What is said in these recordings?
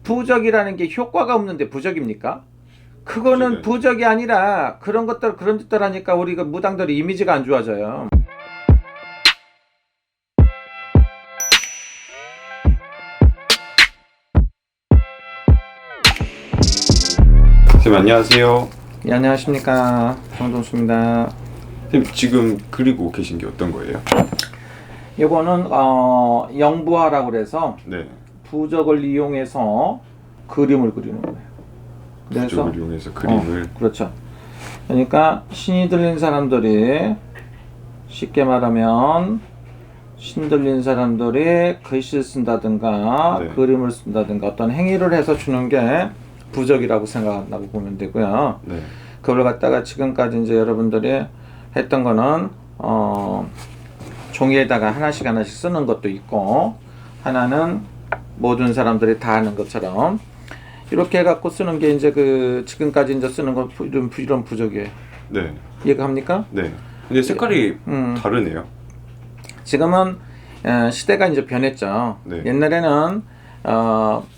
부적이라는 게 효과가 없는데 부적입니까? 그거는 부적이 아니라 그런 짓들 하니까 우리가 무당들이 이미지가 안 좋아져요. 선생님 안녕하세요. 네, 안녕하십니까, 정동수입니다. 선생님 지금 그리고 계신 게 어떤 거예요? 요거는 영부화라고 그래서 네. 부적을 이용해서 그림을 그리는 거예요. 부적을 이용해서 그림을. 그렇죠. 그러니까 신이 들린 사람들이, 쉽게 말하면 신 들린 사람들이 글씨를 쓴다든가 네. 그림을 쓴다든가 어떤 행위를 해서 주는 게 부적이라고 생각한다고 보면 되고요. 네. 그걸 갖다가 지금까지 이제 여러분들이 했던 거는 종이에다가 하나씩 쓰는 것도 있고, 하나는 모든 사람들이 다 하는 것처럼 이렇게 해갖고 쓰는 게 이제 그 지금까지 이제 쓰는 건 이런 부적이에요. 네. 이해갑니까? 네. 근데 색깔이 다르네요. 지금은 시대가 이제 변했죠. 네. 옛날에는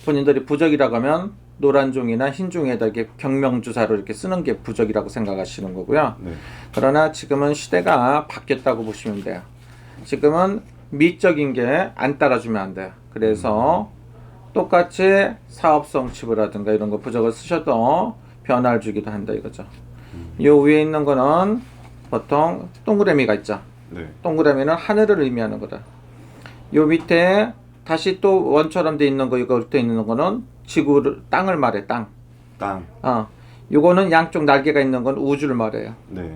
본인들이 부적이라고 하면 노란 종이나 흰 종이에다 이렇게 경명주사로 이렇게 쓰는 게 부적이라고 생각하시는 거고요. 네. 그러나 지금은 시대가 바뀌었다고 보시면 돼요. 지금은 미적인 게 안 따라주면 안 돼요. 그래서 똑같이 사업성 치부라든가 이런 거 부적을 쓰셔도 변화를 주기도 한다 이거죠. 요 위에 있는 거는 보통 동그라미가 있죠. 네. 동그라미는 하늘을 의미하는 거다. 요 밑에 다시 또 원처럼 돼 있는 거, 이거 돼 있는 거는 지구를, 땅을 말해, 땅. 땅. 요거는 양쪽 날개가 있는 건 우주를 말해요. 네.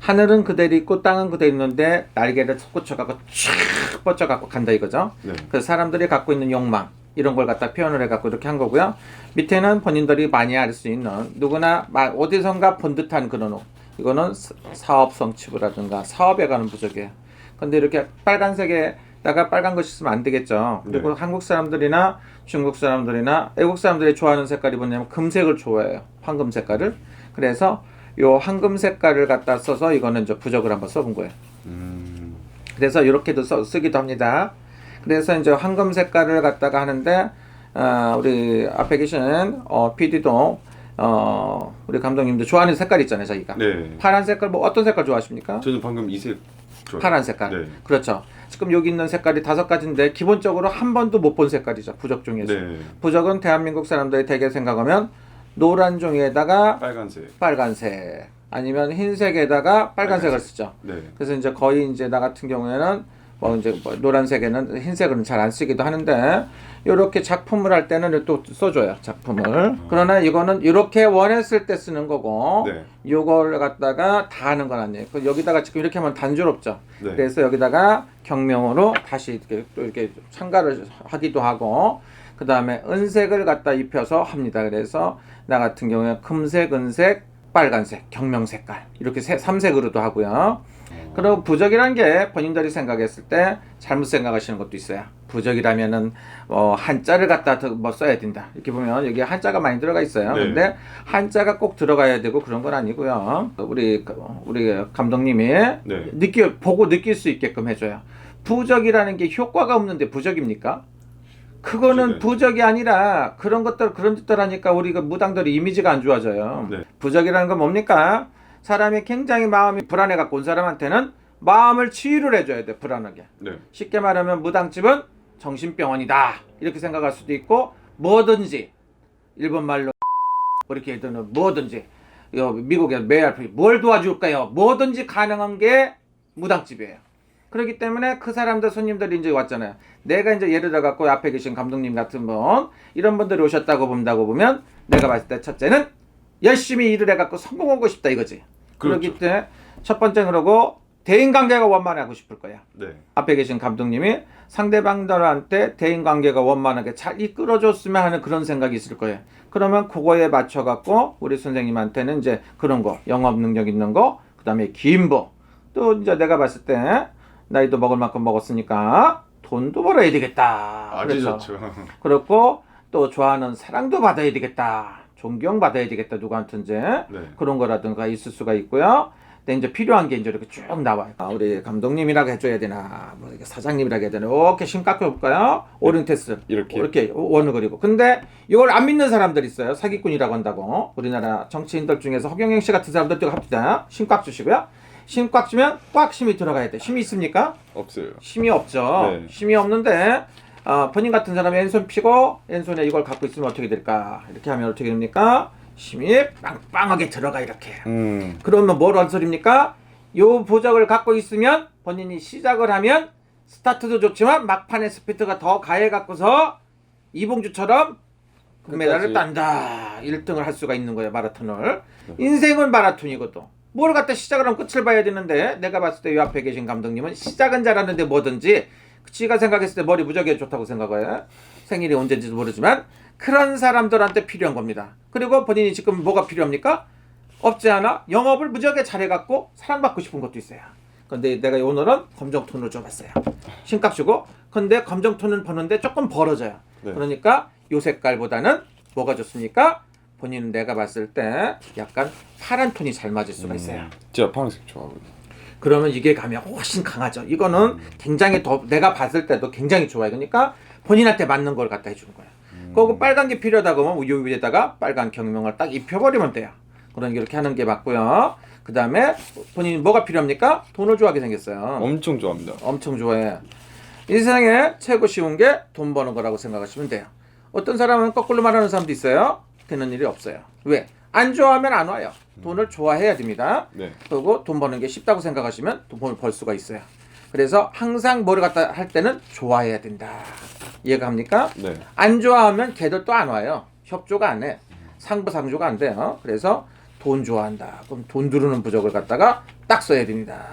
하늘은 그대로 있고 땅은 그대로 있는데 날개를 솟구쳐갖고 쫙 뻗쳐갖고 간다 이거죠. 네. 그래서 사람들이 갖고 있는 욕망 이런 걸 갖다 표현을 해갖고 이렇게 한 거고요. 밑에는 본인들이 많이 알 수 있는 누구나 어디선가 본 듯한 그런 옷. 이거는 사업성 치부라든가 사업에 관한 부적이에요. 근데 이렇게 빨간색에다가 빨간 거 쓰면 안 되겠죠. 그리고 네. 한국 사람들이나 중국 사람들이나 외국 사람들이 좋아하는 색깔이 뭐냐면 금색을 좋아해요. 황금 색깔을. 그래서 요 황금 색깔을 갖다 써서 이거는 이제 부적을 한번 써본 거예요. 그래서 이렇게도 쓰기도 합니다. 그래서 이제 황금 색깔을 갖다가 하는데 우리 앞에 계신 PD도 우리 감독님도 좋아하는 색깔 있잖아요, 자기가. 네. 파란 색깔, 뭐 어떤 색깔 좋아하십니까? 저는 방금 이 색 좋아요. 파란 색깔. 네. 그렇죠. 지금 여기 있는 색깔이 5가지인데 기본적으로 한 번도 못 본 색깔이죠, 부적 중에서. 네. 부적은 대한민국 사람들이 대개 생각하면 노란 종이에다가 빨간색 아니면 흰색에다가 빨간색을 쓰죠. 네. 그래서 이제 거의 이제 나 같은 경우에는 노란색에는 흰색은 잘 안 쓰기도 하는데, 이렇게 작품을 할 때는 또 써줘요, 작품을. 그러나 이거는 이렇게 원했을 때 쓰는 거고, 네. 이걸 갖다가 다 하는 건 아니에요. 여기다가 지금 이렇게 하면 단조롭죠. 네. 그래서 여기다가 경명으로 다시 이렇게 또 이렇게 참가를 하기도 하고, 그 다음에 은색을 갖다 입혀서 합니다. 그래서 나 같은 경우에 금색, 은색, 빨간색, 경명 색깔 이렇게 3색으로도 하고요. 그리고 부적이라는 게 본인들이 생각했을 때 잘못 생각하시는 것도 있어요. 부적이라면은 한자를 갖다 뭐 써야 된다. 이렇게 보면 여기 한자가 많이 들어가 있어요. 네. 근데 한자가 꼭 들어가야 되고 그런 건 아니고요. 우리 감독님이 네. 보고 느낄 수 있게끔 해줘요. 부적이라는 게 효과가 없는데 부적입니까? 그거는 부적이 아니라 그런 짓들 하니까 우리가 무당들이 이미지가 안 좋아져요. 네. 부적이라는 건 뭡니까? 사람이 굉장히 마음이 불안해 갖고 온 사람한테는 마음을 치유를 해줘야 돼, 불안하게. 네. 쉽게 말하면 무당집은 정신병원이다 이렇게 생각할 수도 있고, 뭐든지 일본 말로 이렇게 해도는 뭐든지 미국의 메알피 뭘 도와줄까요? 뭐든지 가능한 게 무당집이에요. 그렇기 때문에 그 사람들 손님들이 이제 왔잖아요. 내가 이제 예를 들어 갖고 앞에 계신 감독님 같은 분 이런 분들이 오셨다고 보면 내가 봤을 때 첫째는 열심히 일을 해갖고 성공하고 싶다 이거지. 그렇죠. 그렇기 때문에 첫 번째 그러고 대인관계가 원만하고 싶을 거야. 네. 앞에 계신 감독님이 상대방들한테 대인관계가 원만하게 잘 이끌어줬으면 하는 그런 생각이 있을 거예요. 그러면 그거에 맞춰갖고 우리 선생님한테는 이제 그런 거, 영업 능력 있는 거, 그 다음에 기인부, 또 이제 내가 봤을 때 나이도 먹을 만큼 먹었으니까 돈도 벌어야 되겠다. 아주 좋죠. 그렇고 또 좋아하는 사랑도 받아야 되겠다. 존경받아야 되겠다, 누구한테인지. 네. 그런 거라든가 있을 수가 있고요. 근데 이제 필요한 게 이제 이렇게 쭉 나와요. 우리 감독님이라고 해줘야 되나, 뭐 이렇게 사장님이라고 해야 되나, 이렇게 심 깎여볼까요? 오른 테스트. 이렇게 원을 그리고. 근데 이걸 안 믿는 사람들 있어요. 사기꾼이라고 한다고. 우리나라 정치인들 중에서 허경영 씨 같은 사람들도 합니다. 심 꽉 주시고요. 심 꽉 주면 꽉 힘이 들어가야 돼. 힘이 있습니까? 없어요. 힘이 없죠. 네. 힘이 없는데 본인 같은 사람이 왼손 피고 왼손에 이걸 갖고 있으면 어떻게 될까? 이렇게 하면 어떻게 됩니까? 힘이 빵빵하게 들어가 이렇게. 그러면 뭘 한 소리입니까? 요 보적을 갖고 있으면 본인이 시작을 하면 스타트도 좋지만 막판에 스피드가 더 가해 갖고서 이봉주처럼 금메달을 딴다. 1등을 할 수가 있는 거예요. 마라톤을. 인생은 마라톤이거든. 뭘 갖다 시작을 하면 끝을 봐야 되는데 내가 봤을 때 이 앞에 계신 감독님은 시작은 잘하는데 뭐든지 지가 생각했을 때 머리 무지하게 좋다고 생각해요. 생일이 언제인지도 모르지만 그런 사람들한테 필요한 겁니다. 그리고 본인이 지금 뭐가 필요합니까? 없지 않아? 영업을 무지하게 잘해갖고 사랑받고 싶은 것도 있어요. 근데 내가 오늘은 검정톤으로 줘봤어요. 신값 주고. 근데 검정톤은 버는데 조금 벌어져요. 네. 그러니까 요 색깔보다는 뭐가 좋습니까? 본인은 내가 봤을 때 약간 파란 톤이 잘 맞을 수가 있어요. 제가 파란색 좋아하거든요. 그러면 이게 가면 훨씬 강하죠. 이거는 굉장히 더 내가 봤을 때도 굉장히 좋아요. 그러니까 본인한테 맞는 걸 갖다 해주는 거예요. 그리고 빨간 게 필요하다 그러면 요 위에다가 빨간 경명을 딱 입혀버리면 돼요. 그러니까 이렇게 하는 게 맞고요. 그 다음에 본인이 뭐가 필요합니까? 돈을 좋아하게 생겼어요. 엄청 좋아합니다. 엄청 좋아해. 이 세상에 최고 쉬운 게 돈 버는 거라고 생각하시면 돼요. 어떤 사람은 거꾸로 말하는 사람도 있어요. 되는 일이 없어요. 왜? 안 좋아하면 안 와요. 돈을 좋아해야 됩니다. 네. 그리고 돈 버는 게 쉽다고 생각하시면 돈을 벌 수가 있어요. 그래서 항상 뭐를 갖다 할 때는 좋아해야 된다. 이해가 갑니까? 네. 안 좋아하면 걔들 또 안 와요. 협조가 안 해. 상부상조가 안 돼요. 그래서 돈 좋아한다. 그럼 돈 두르는 부적을 갖다가 딱 써야 됩니다.